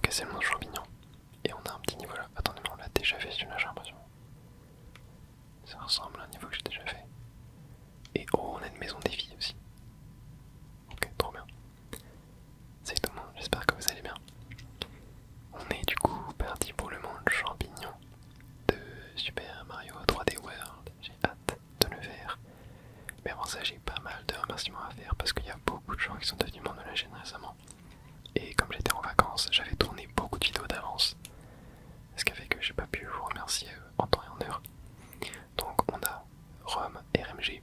casser le monde champignon. Et on a un petit niveau là. Attendez, mais on l'a déjà fait celui-là, j'ai l'impression. Ça ressemble à un niveau que j'ai déjà fait. Et oh, on a une maison défi aussi. Ok, trop bien. Salut tout le monde, j'espère que vous allez bien. On est du coup parti pour le monde champignon de Super Mario 3D World. J'ai hâte de le faire. Mais avant ça, j'ai pas mal de remerciements à faire parce qu'il y a beaucoup de gens qui sont devenus membres de la chaîne récemment. Et comme j'étais en vacances, j'avais tourné beaucoup de vidéos d'avance. Ce qui a fait que j'ai pas pu vous remercier en temps et en heure. Donc on a Rome RMG,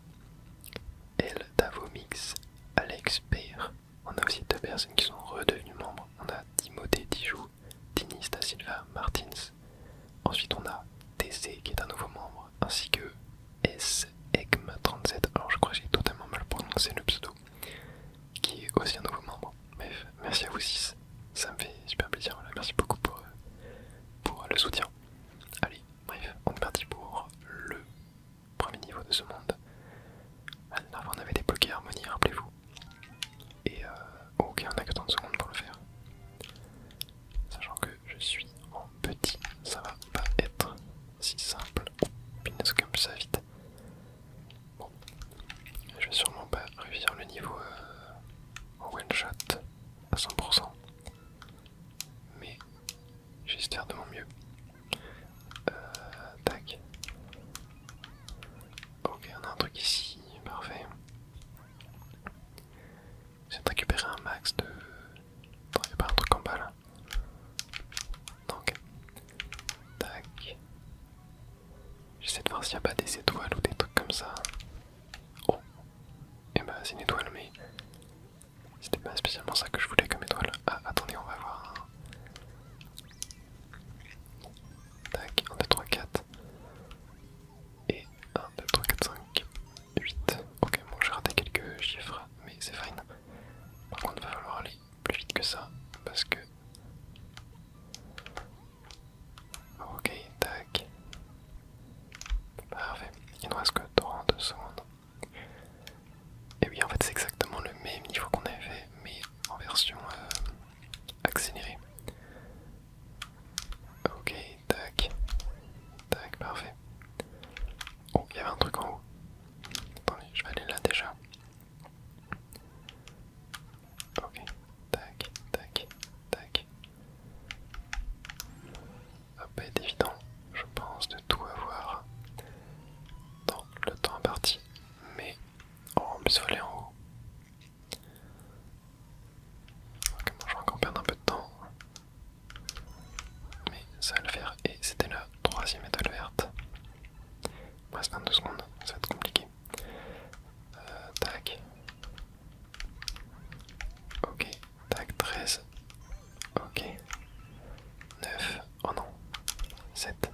El Davomix, Alex Pear. On a aussi deux personnes qui sont redevenues membres. On a Timothée Dijou, Denis Da Silva Martins. Ensuite on a TC qui est un nouveau membre, ainsi que S ECM37. Alors je crois que j'ai totalement mal prononcé le pseudo, qui est aussi un nouveau membre. Bref, merci à vous 6. Ça me fait super plaisir. Voilà, merci beaucoup pour le soutien. Allez, bref, on est parti pour le premier niveau de ce monde. La dernière fois on avait débloqué Harmonie, rappelez-vous. Et ok, on a que 30 secondes pour le faire. Sachant que je suis en petit, ça va pas être si simple. Oh, punaise, comme ça vite. Bon, je vais sûrement pas réussir le niveau en one shot à 100%. Mais j'espère de mon mieux. Tac. Ok, on a un truc ici, parfait. J'essaie de récupérer un max de... Attends, y'a pas un truc en bas là? Donc, tac. J'essaie de voir s'il n'y a pas des étoiles ou des trucs comme ça. Oh, et bah c'est une étoile, mais c'était pas spécialement ça que je voulais comme étoile. Ah, attendez, on va voir. Tac, 1, 2, 3, 4. Et 1, 2, 3, 4, 5, 8. Ok, bon, j'ai raté quelques chiffres, mais c'est fine. Par contre, il va falloir aller plus vite que ça, parce que... Ok, tac. Parfait, il nous reste que 32 secondes. Et oui, en fait, c'est exactement le même niveau qu'on avait fait, mais en version accélérée. Ok, tac. Tac, parfait. Oh, il y avait un truc en haut. Attendez, je vais aller là déjà. Ok, tac, tac, tac. Ça va pas être évident, je pense, de tout avoir dans le temps imparti. Mais, oh, en plus, il faut aller en haut. Ok, bon, je vais encore perdre un peu de temps. Mais ça va le faire. Et c'était la troisième étoile verte. Il me reste 22 secondes, ça va être compliqué. Tac. Ok, tac, 13. Ok. 9. Oh non. 7.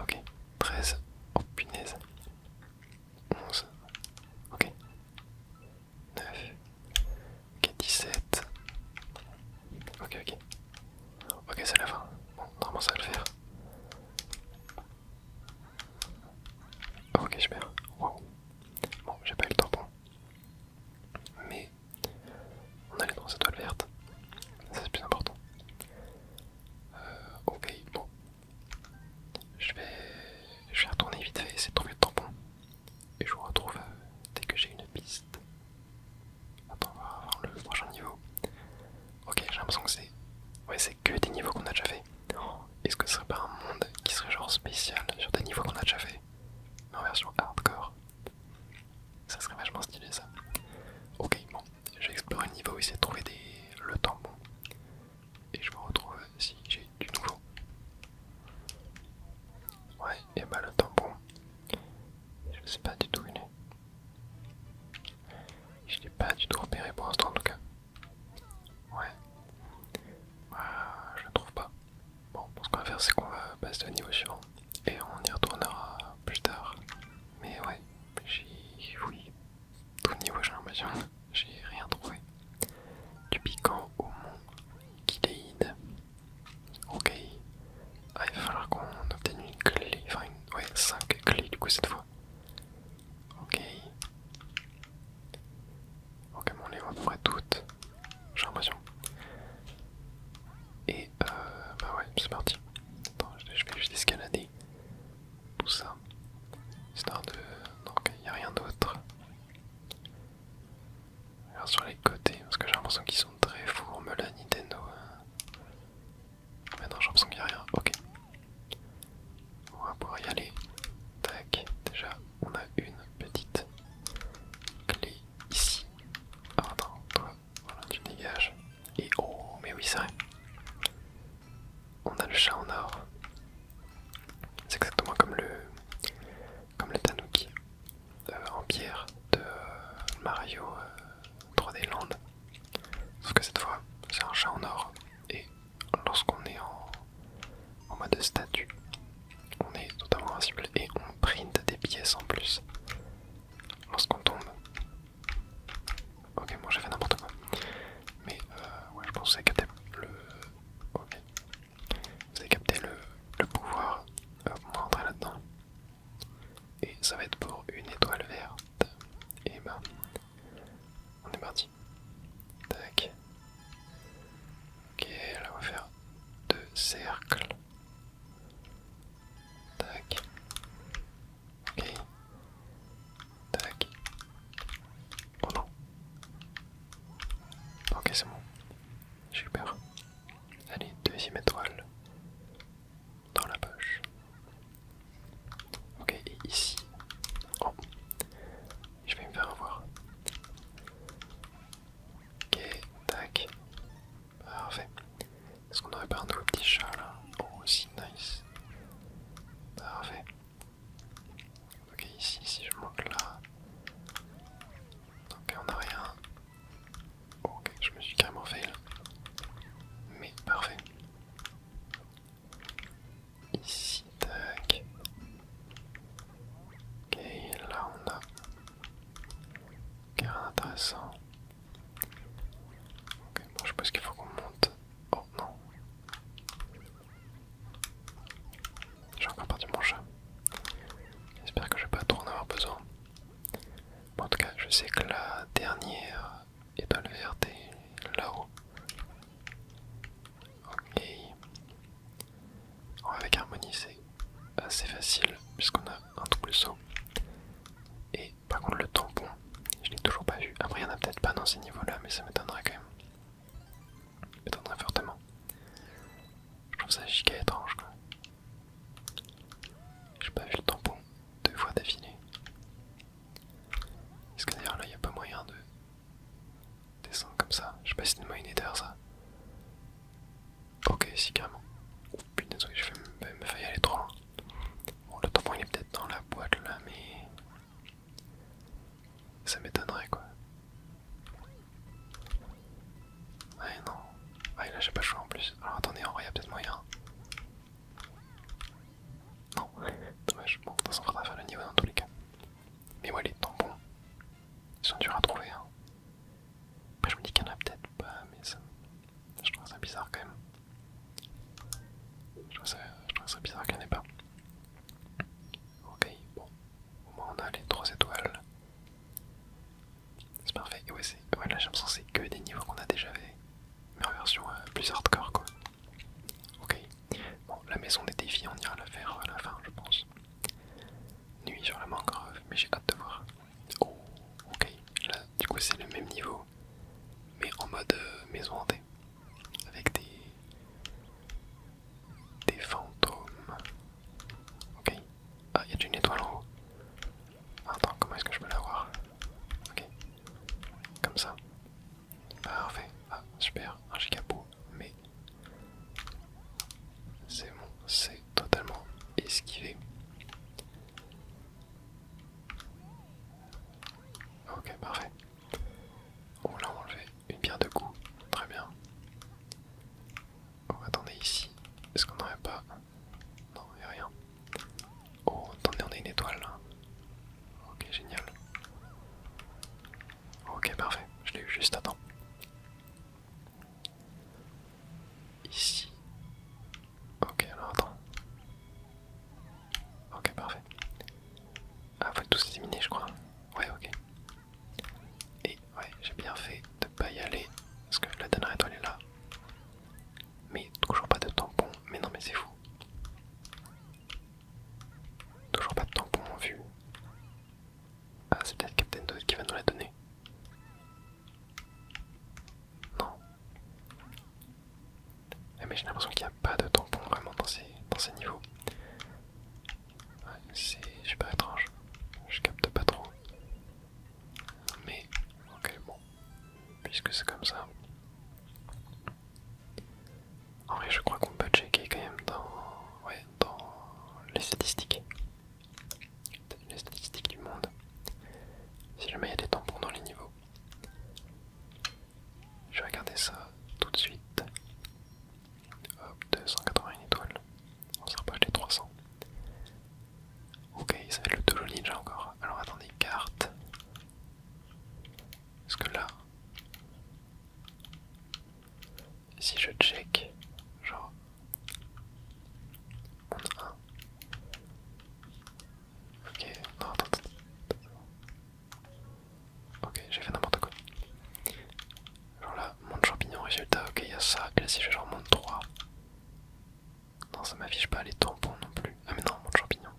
Ok. 13. Oh punaise. 11. Ok. 9. Ok, 17. Ok, ok. Ok, c'est la fin. Bon, normalement ça va le faire. Ok, super. Wow. Bon, j'ai pas eu le tampon. Mais on allait dans cette toile verte. Ça c'est plus important. Ok, bon. Je vais retourner vite fait, essayer de trouver le tampon. Et je vous retrouve dès que j'ai une piste. Attends, on va voir le prochain niveau. Ok, j'ai l'impression que c'est... Ouais, c'est que des niveaux qu'on a déjà fait. Est-ce que ce serait pas un monde qui serait genre spécial sur des niveaux qu'on a déjà fait, mais en version hardcore? Ça serait vachement stylé ça. Ok, bon, je vais explorer le niveau, essayer de trouver le tampon. Et je me retrouve si j'ai du nouveau. Ouais, et bah le tampon, je sais pas du tout où il est. Je l'ai pas du tout repéré pour l'instant en tout cas. Ouais. Je le trouve pas. Bon, ce qu'on va faire c'est qu'on va passer au niveau suivant. Et on y retournera plus tard. chat en or. C'est exactement comme le tanuki en pierre de Mario 3D Land. Sauf que cette fois, c'est un chat en or. Et lorsqu'on est en mode statue, on est totalement invincible et on print des pièces en plus. Lorsqu'on tombe. Ok, bon j'ai fait n'importe quoi. Mais ouais, je pense que vous avez capté le... Ok. Vous avez capté le pouvoir. On va rentrer là-dedans. Et ça va être pour une étoile verte. Et ben, on est parti. Tac. Ok, là on va faire 2 cercles. Tac. Ok. Tac. Oh non. Ok, c'est bon. J'ai eu peur. Allez, deuxième étoile. Dans la poche. Ok, et ici. Oh. Je vais me faire avoir. Ok, tac. Parfait. Est-ce qu'on aurait pas un nouveau petit chat là? Oh, si, nice. Parfait. Ok, ici, si je monte là. Ok, on n'a rien. Ok, je me suis carrément fait là. Mais parfait. Ici, tac. Ok, là on a. Ok, rien d'intéressant. Ok, bon, je pense qu'il faut qu'on monte. Oh non. J'ai encore perdu mon chat. J'espère que je vais pas trop en avoir besoin. Bon, en tout cas, je sais que la dernière étoile verte est là-haut. Ok. Alors, avec Harmonie, c'est assez facile puisqu'on a un double saut. Et par contre, le tampon, je l'ai toujours pas vu. Après, il y en a peut-être pas dans ces niveaux-là, mais ça m'étonnerait quand même. Ça m'étonnerait fortement. Je trouve ça giga étrange quoi. J'ai pas vu le tampon 2 fois d'affilée. Est-ce que d'ailleurs là il n'y a pas moyen de descendre comme ça? Je sais pas si c'est une moyen nether ça. Ok, si carrément. Oh putain, j'ai failli aller trop loin. Bon, le tampon il est peut-être dans la boîte là, mais ça m'étonnerait quoi. Ouais, non. Ouais, là j'ai pas le choix en plus. Alors attendez, en vrai, il y a peut-être moyen. Non, dommage. Bon, de toute façon, faudra faire le niveau dans tous les cas. Mais ouais, les tampons, ils sont durs à trouver. Hein. Après, je me dis qu'il y en a peut-être pas, mais ça, je trouve ça bizarre quand même. Je trouve ça bizarre qu'il n'y en ait pas. Ok, bon. Au moins, on a les 3 étoiles. C'est parfait. Et ouais, ouais, là, j'ai l'impression que c'est que des niveaux qu'on a déjà fait. Mais en version plus hardcore, quoi. Ok. Bon, la maison des défis, on ira la faire à la fin, je pense. Nuit sur la mangrove, mais j'ai hâte de voir. Oh, ok. Là, du coup, c'est le même niveau, mais en mode maison hantée. Avec des fantômes. Ok. Ah, il y a déjà une étoile en haut. Attends, comment est-ce que je peux l'avoir? Ok. Comme ça. Parfait. Ah, super. Un gigaboo. Mais c'est bon. C'est totalement esquivé. Ok, parfait. Oh, là, on enlevé une pierre de coup. Très bien. Oh, attendez, ici. Est-ce qu'on n'aurait pas... Non, il n'y a rien. Oh, attendez, on a une étoile là. Ok, génial. Ok, parfait. Je l'ai eu juste à temps. Ici. Ok, alors attends. Ok, parfait. Ah, faut tous éliminer, je crois. Ouais, ok. Et ouais, j'ai bien fait de pas y aller. Parce que la dernière étoile est là. Mais toujours pas de tampon. Mais non, mais c'est fou. Toujours pas de tampon en vue. Ah, c'est peut-être Captain Toad qui va nous la donner. Non. Mais j'ai l'impression qu'il n'y a pas de tampon vraiment dans ces niveaux. Ouais, c'est super étrange. Je capte pas trop. Mais, ok, bon. Puisque c'est comme ça. En vrai, je crois qu'on peut checker quand même dans si je check, genre, monde 1. Ok, non, attends. Ok, j'ai fait n'importe quoi. Genre là, monde champignon, résultat, ok, il y a ça. Et là, si je fais genre monde 3. Non, ça m'affiche pas les tampons non plus. Ah, mais non, monde champignon.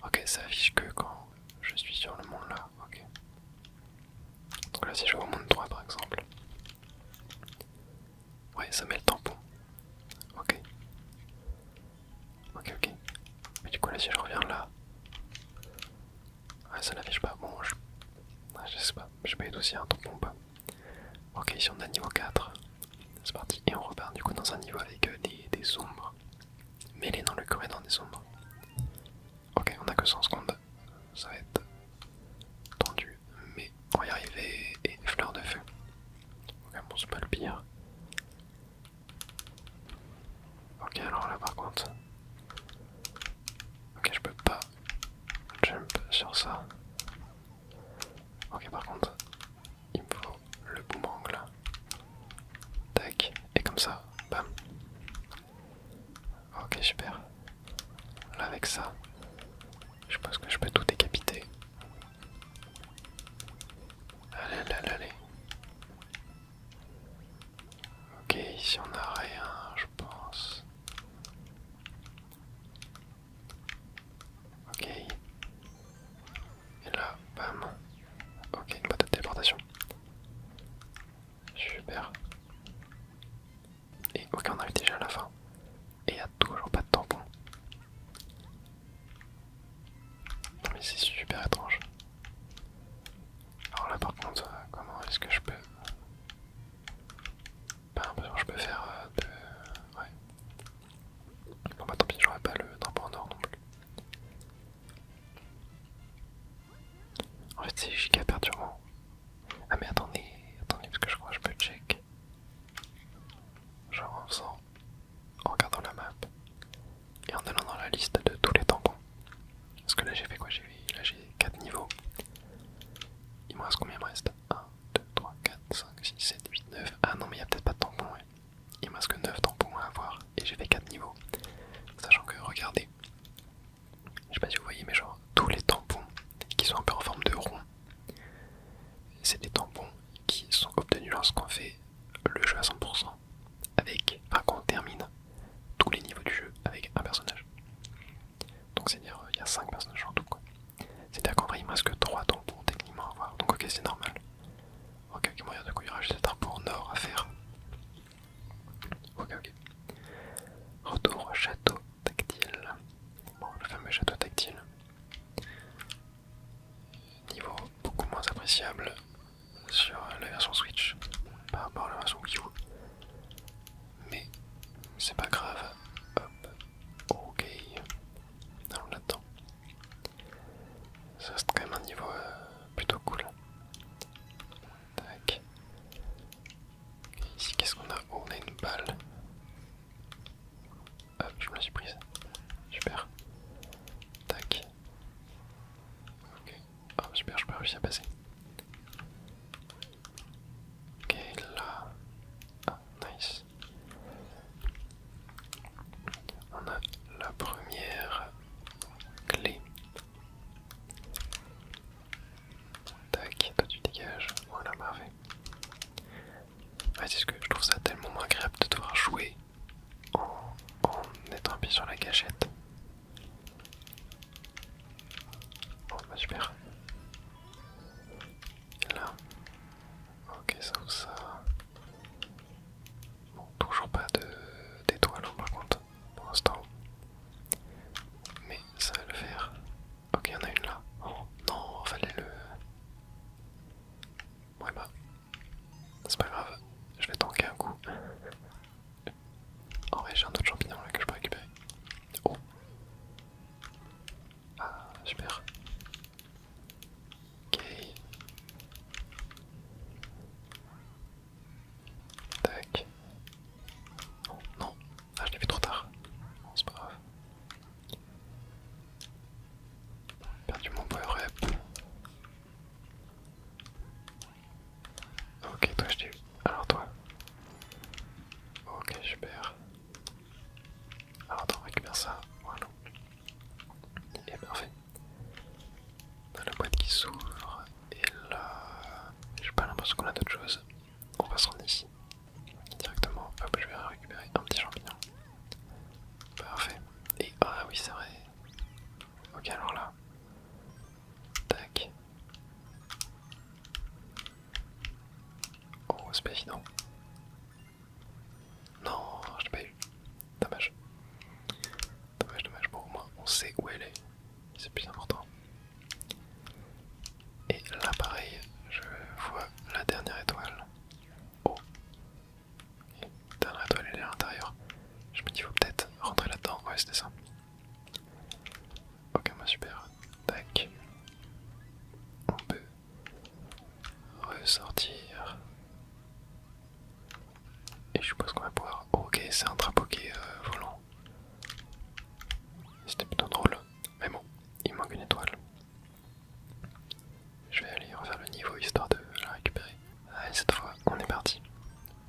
Ok, ça affiche que quand je suis sur le monde là. Ok. Donc là, si je vais au monde 3 par exemple. Ouais, ça met le tampon. Ok. Ok, ok. Mais du coup, là, si je reviens là. Ouais, ça l'affiche pas. Bon, je sais pas. Je sais pas du tout s'il y a un tampon ou pas. Ok, ici on a niveau 4. C'est parti. Et on repart du coup dans un niveau avec des ombres. Mêlées dans le corridor des ombres. Ok, on a que 100 secondes. Ça va être tendu. Mais on va y arriver. Et fleur de feu. Ok, bon, c'est pas le pire. Ok, alors là par contre. Ok, je peux pas jump sur ça. Ok, par contre, il me faut le boomerang là. Tac, et comme ça, bam. Ok, super. Là, avec ça, je pense que je peux tout décapiter. Allez, allez, allez, allez. Ok, ici on a rien, je pense. Ok. Et là, bam. Ok, une boîte de téléportation. Super. Et ok, on arrive déjà à la fin. Et il n'y a toujours pas de tampon. Non mais c'est super étrange. Alors là par contre, comment est-ce que je peux... Pas l'impression que je peux faire de... Ouais. Bon bah tant pis, j'aurais pas le tampon en or non plus. En fait c'est giga perturbant. Ah mais attendez, parce que je crois que je peux check. Genre en faisant... En regardant la map. Et en allant dans la liste de tous les tampons. Parce que là j'ai fait quoi? Là j'ai 4 niveaux. Il me reste combien? Il me reste 1, 2, 3, 4, 5, 6, 7, 8, 9. Ah non mais il y a peut-être pas de tampons, ouais. Il me reste que 9 tampons à avoir. Et j'ai fait 4 niveaux. Sachant que, regardez. Je sais pas si vous voyez, mais genre, tous les tampons qui sont un peu en forme de rond, c'est des tampons qui sont obtenus lorsqu'on fait le jeu à 100%. Avec, enfin, super. Alors attends, on récupère ça. Voilà. Et parfait. On a la boîte qui s'ouvre. Et là, j'ai pas l'impression qu'on a d'autre chose. On va se rendre ici. Directement. Hop, je vais récupérer un petit champignon. Parfait. Et ah oui, c'est vrai. Ok, alors là. Tac. Oh, c'est pas évident. Non, je l'ai pas eu. Dommage. Dommage, dommage. Bon, au moins, on sait où elle est. C'est plus important. Et là, pareil, je vois la dernière étoile. Oh. Et la dernière étoile, elle est à l'intérieur. Je me dis, faut peut-être rentrer là-dedans. Ouais, c'était ça. Ok, moi, super. Tac. On peut ressortir. Et je suppose qu'on va pouvoir... Oh, ok, c'est un drapeau qui est volant. C'était plutôt drôle. Mais bon, il manque une étoile. Je vais aller refaire le niveau histoire de la récupérer. Allez, cette fois, on est parti.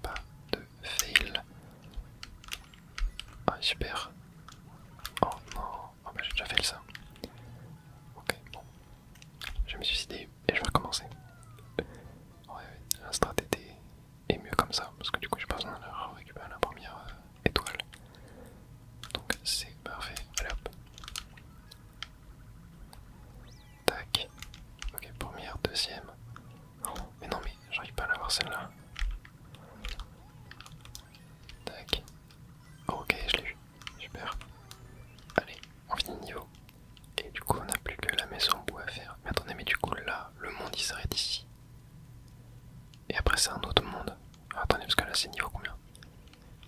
Pas de fail. Ah, super. Oh non. Oh bah j'ai déjà fait ça. Ok, bon. Je vais me suicider et je vais recommencer. Ouais, la strat est mieux comme ça. Parce que du coup, j'ai pas besoin de récupérer la première étoile. Donc c'est parfait. Allez hop. Tac. Ok, première, deuxième. Oh, mais non, mais j'arrive pas à l'avoir celle-là. Tac. Oh, ok, je l'ai eu. Super. Allez, on finit le niveau. Et du coup, on n'a plus que la maison en bois à faire. Mais attendez, mais du coup, là, le monde il s'arrête ici. Et après, c'est un autre monde. Ah, attendez, parce que là, c'est niveau combien?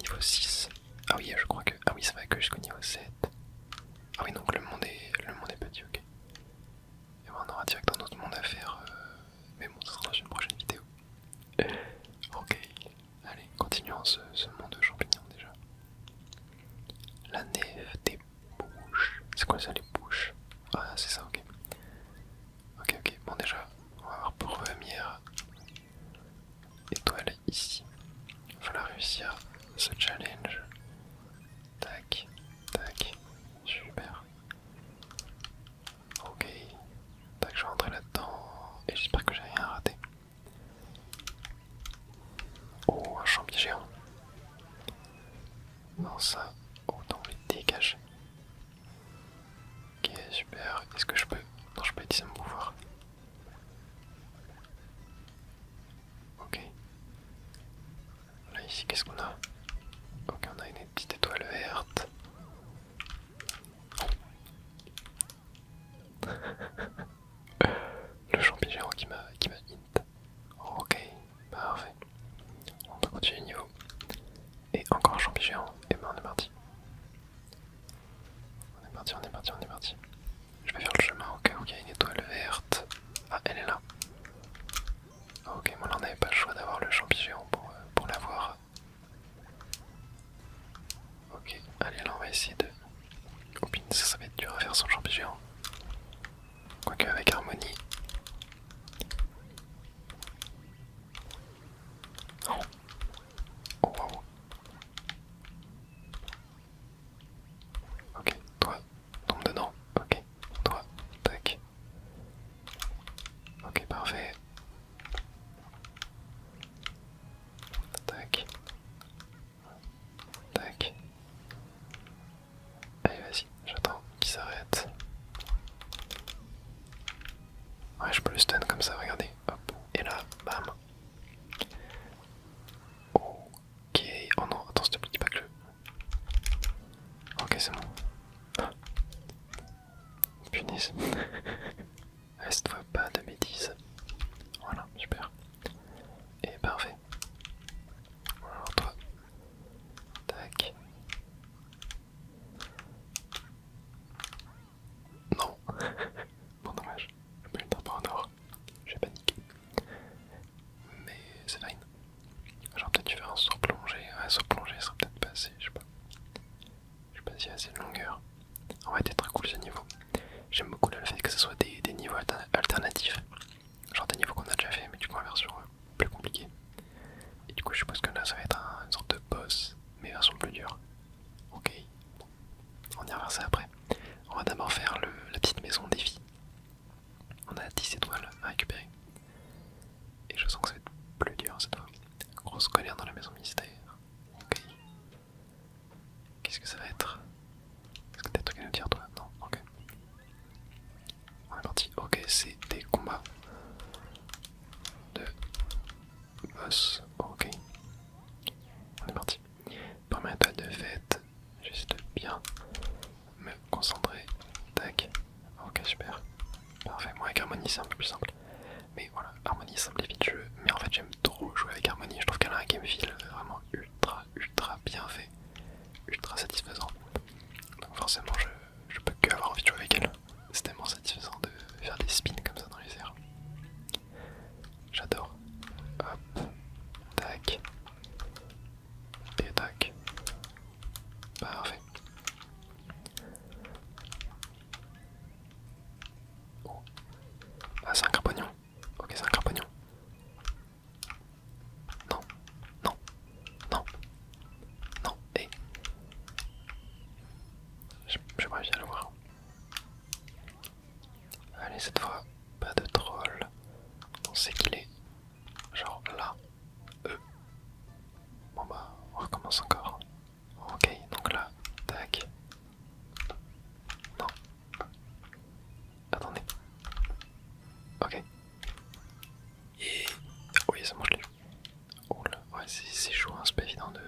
Niveau 6. Ah oui, je crois que. Ah oui, ça va que jusqu'au niveau 7. Ah oui, donc le monde est petit, ok. Et ben, on aura direct un autre monde à faire. Mais bon, ça sera dans une prochaine vidéo. Ok. Allez, continuons ce monde de champignons déjà. La nef des bouches. C'est quoi ça, les bouches? Ah, c'est ça, ok. Ok, ok. Bon, déjà, on va voir première étoile ici. Il va falloir réussir ce challenge. Tac, tac. Super. Ok. Tac, je vais rentrer là-dedans. Et j'espère que j'ai rien raté. Oh, un champi géant. Non, ça. Autant les dégager. Ok, super. Est-ce que je peux. Non, je peux utiliser mon pouvoir. Ok. Là, ici, qu'est-ce qu'on a? Ok, on a une petite étoile verte. Le champi géant qui m'a hint. Ok, parfait. On peut continuer le niveau. Et encore un champi géant. Et ben on est parti. On est parti, on est parti, on est parti. Je vais faire le chemin au cas où il y a une étoile verte. Ah, elle est là. Ok, moi on n'avait pas le choix d'avoir le champi géant pour l'avoir. Ok, allez là on va essayer de... Oh putain, ça va être dur à faire sans champi géant. Quoique avec harmonie. Oh, oh wow. Ok, toi, tombe dedans. Ok, toi, tac. Ok, parfait. Tac. Tac. Allez, vas-y, j'attends qu'il s'arrête. Ouais, je peux le stun comme ça, regardez. Hop. Et là, bam. Ok. Oh non, attends, s'il te plaît, dis pas que je... Ok, c'est bon. Ah. Punaise. Allez, cette fois, pas de bêtises. Voilà, super. Et parfait. Alors toi. Tac. Non. Bon, dommage. J'ai pas eu le temps en or. J'ai paniqué. Mais c'est fine. J'aurais peut-être dû faire un saut plongé. Un saut plongé serait peut-être pas assez, je sais pas. Je sais pas s'il y a assez de longueur. En vrai, c'est très cool ce niveau. J'aime beaucoup le fait que ce soit des niveaux alternatifs. Genre des niveaux qu'on a déjà fait, mais du coup en version plus compliquée. Et du coup, je suppose que là, ça va être une sorte de boss, mais version ça va être... Est-ce que t'as des trucs à nous dire toi? Non, ok. On est parti. Ok, c'est des combats de boss. Ok. On est parti. Première étoile de fête. Juste bien me concentrer. Tac. Ok, super. Parfait. Moi avec Harmonie c'est un peu plus simple. Mais voilà, Harmonie simplifie le jeu. Mais en fait j'aime trop jouer avec Harmonie. Je trouve qu'elle a un game feel vraiment ultra bien fait. Ultra satisfaisant. Donc forcément je peux que avoir envie de jouer avec elle. C'est tellement satisfaisant de faire des spins comme ça dans les airs. J'adore. Hop. Tac. Et tac. Parfait. Oh. Ah c'est un crampognon. Ok c'est un crampognon. Non. Non. Non. Non. Et... J'ai pas réussi à le voir. Allez cette fois, pas de troll. On sait qu'il est genre là. Bon bah on recommence encore. Ok donc là, tac. Non. Attendez. Ok. Et... Oui ça mange les... Oh là, ouais c'est chaud hein, c'est pas évident de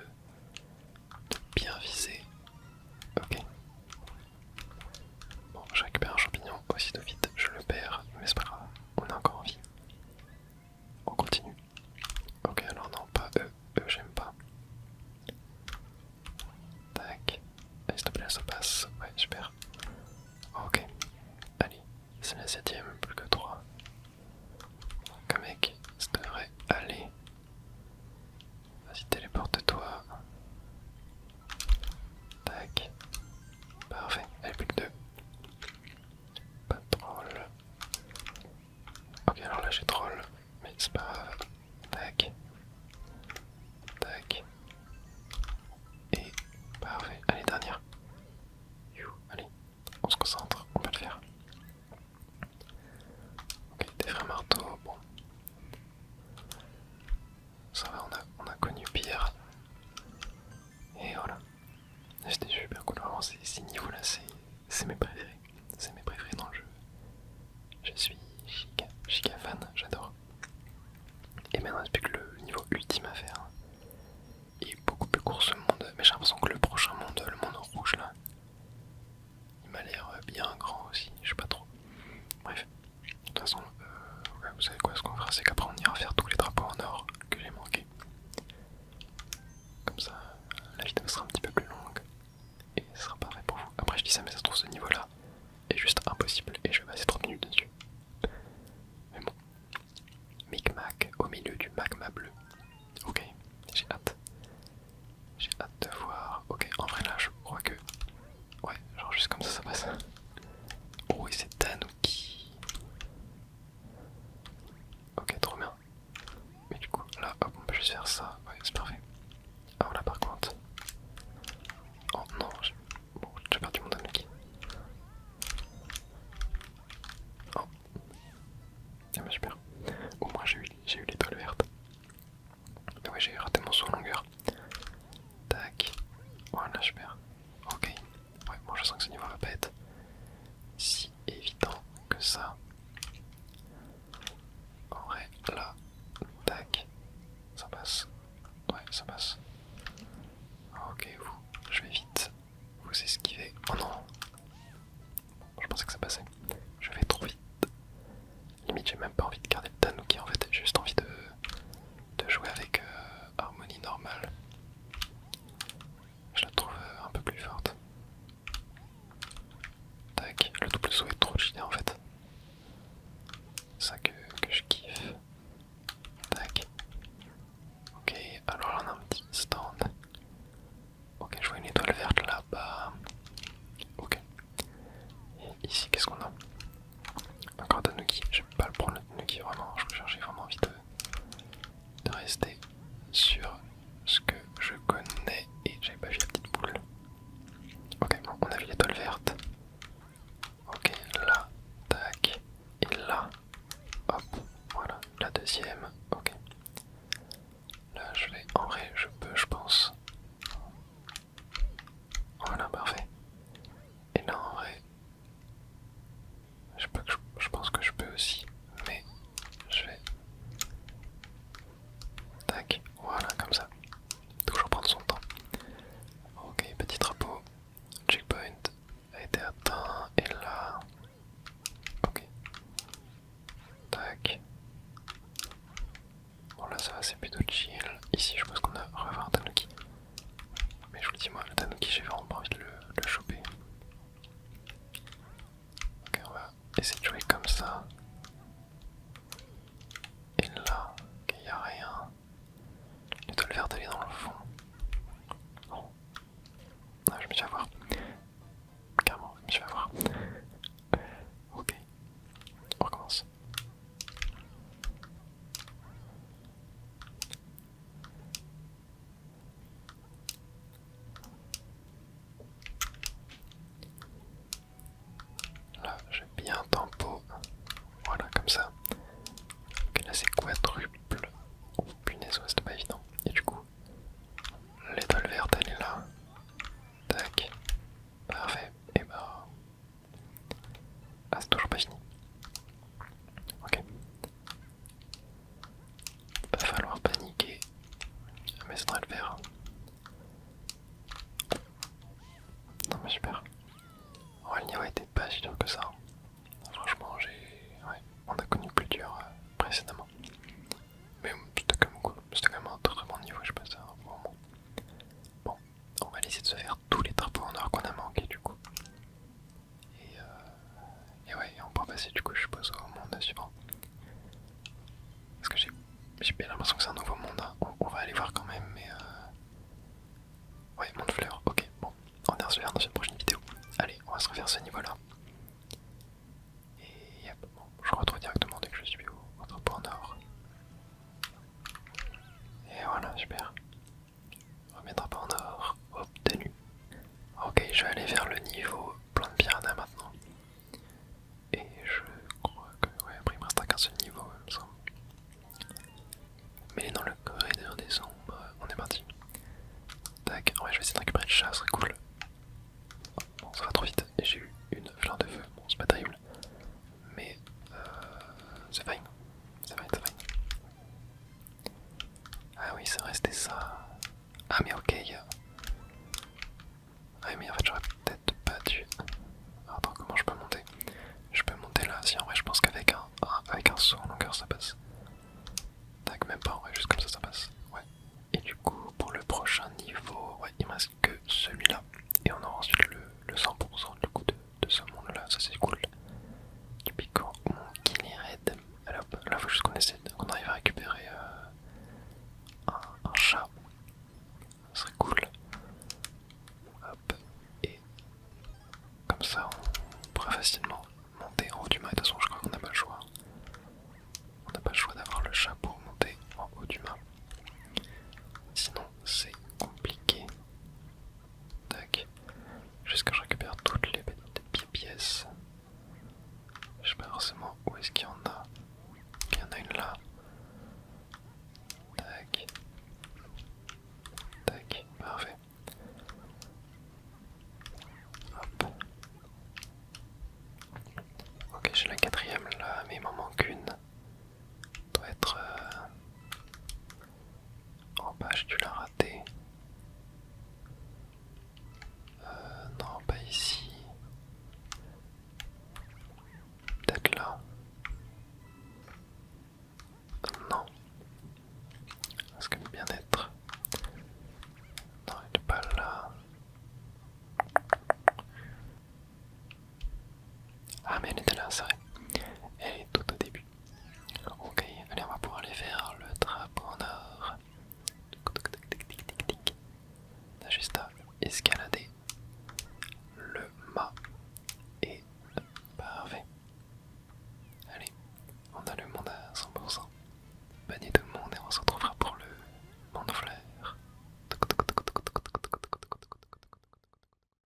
bien viser. Ok. Bon je récupère un champignon aussitôt vite, je le perds, mais c'est pas grave, on est encore en vie. On continue. Ok alors non pas eux, j'aime pas. Tac. Allez s'il te plaît ça passe, ouais super. Ok. Allez, c'est la 7ème, plus que 3. Donc mec, ça devrait aller. Vas-y téléporte-toi. Tac. Parfait, allez plus que 2. Pas de troll. Ok alors là j'ai troll, mais c'est pas grave. Tac. Tac. Et parfait, allez dernière. Allez, on se concentre, on peut le faire. Ok, des vrais marteaux, bon. Ça va, on a connu pire. Et voilà. C'était super cool, vraiment ces niveaux là, c'est mes préférés. C'est mes préférés dans le jeu. Je suis giga fan, j'adore. Et maintenant il reste plus que le niveau ultime à faire. Il est beaucoup plus court ce monde, mais j'ai l'impression que le prochain monde, le monde rouge là, il m'a l'air bien grand aussi, je sais pas trop. Bref, de toute façon, ouais, vous savez quoi, ce qu'on fera c'est qu'après on ira faire tous les drapeaux en or que j'ai manqué. Comme ça, la vidéo sera un petit peu plus longue et ce sera parfait pour vous. Après je dis ça mais ça se trouve ce niveau là est juste impossible et je vais passer 30 minutes dessus. Mais bon, Micmac au milieu du magma bleu. Ok, j'ai hâte. J'ai hâte de voir. Ok, en vrai là je crois que... Ouais, genre juste comme ça passe. Oh et c'est Tanuki. Ok, trop bien. Mais du coup là hop on peut juste faire ça. Ouais c'est parfait. Alors là par contre... Oh non, j'ai perdu mon Tanuki. Oh. Ah bah super. Au moins j'ai eu l'étoile verte. Mais ouais j'ai raté mon saut en longueur. Tac. Voilà super. Ok. Ouais bon je sens que ce niveau va pas être si évident que ça. En vrai là. Tac. Ça passe. Ouais ça passe. Ok vous. Je vais vite. Vous esquivez. Oh non. Je pensais que ça passait. Je vais trop vite. Limite j'ai même pas envie de garder le Tanuki en fait. J'ai juste envie de jouer avec harmonie normale. Je la trouve un peu plus forte. super. Ouais, le niveau était pas si dur que ça. Franchement, ouais, on a connu plus dur précédemment. Mais c'était quand même cool. C'était quand même un très bon niveau, je pense. Vraiment. Bon, on va essayer de se faire tous les drapeaux en or qu'on a manqué du coup. Et ouais, on peut passer du coup, je suppose, au monde suivant. Parce que j'ai bien l'impression que c'est un nouveau monde. Hein. On va aller voir quand même, mais ouais, monde fleur. Ok, bon, on va se faire dans une prochaine vidéo. Allez, on va se refaire ce niveau-là. Et yep, bon, je retrouve directement dès que je suis au drapeau en or. Et voilà, super. Premier drapeau en or, obtenu. Ok, je vais aller vers le niveau plein de piranhas maintenant. Et je crois que, ouais, après il me restera qu'un seul niveau, il me semble. Mais dans le corridor des ombres, on est parti. Tac, ouais, je vais essayer de récupérer le chat, ce serait cool. Oh, bon, ça va trop vite, et j'ai eu une fleur de feu, bon, c'est pas terrible. Mais, c'est fine, c'est fine, c'est fine. Ah oui, c'est resté ça. Ah, mais ok, ah, mais en fait, j'aurais peut-être pas dû. Attends, comment je peux monter? Je peux monter là, si en vrai, je pense qu'avec un saut en longueur ça passe. Tac, même pas, ouais, juste comme ça passe. Ouais. Et du coup, pour le prochain niveau, ouais, il me reste que celui-là. Et on aura ensuite le 100% du coup de ce monde-là, ça c'est cool. Du piquant, mon Kinered. Alors là, faut juste qu'on arrive à récupérer un chat. Ça serait cool. Hop. Et comme ça, on pourra facilement monter en haut du mât. De toute façon,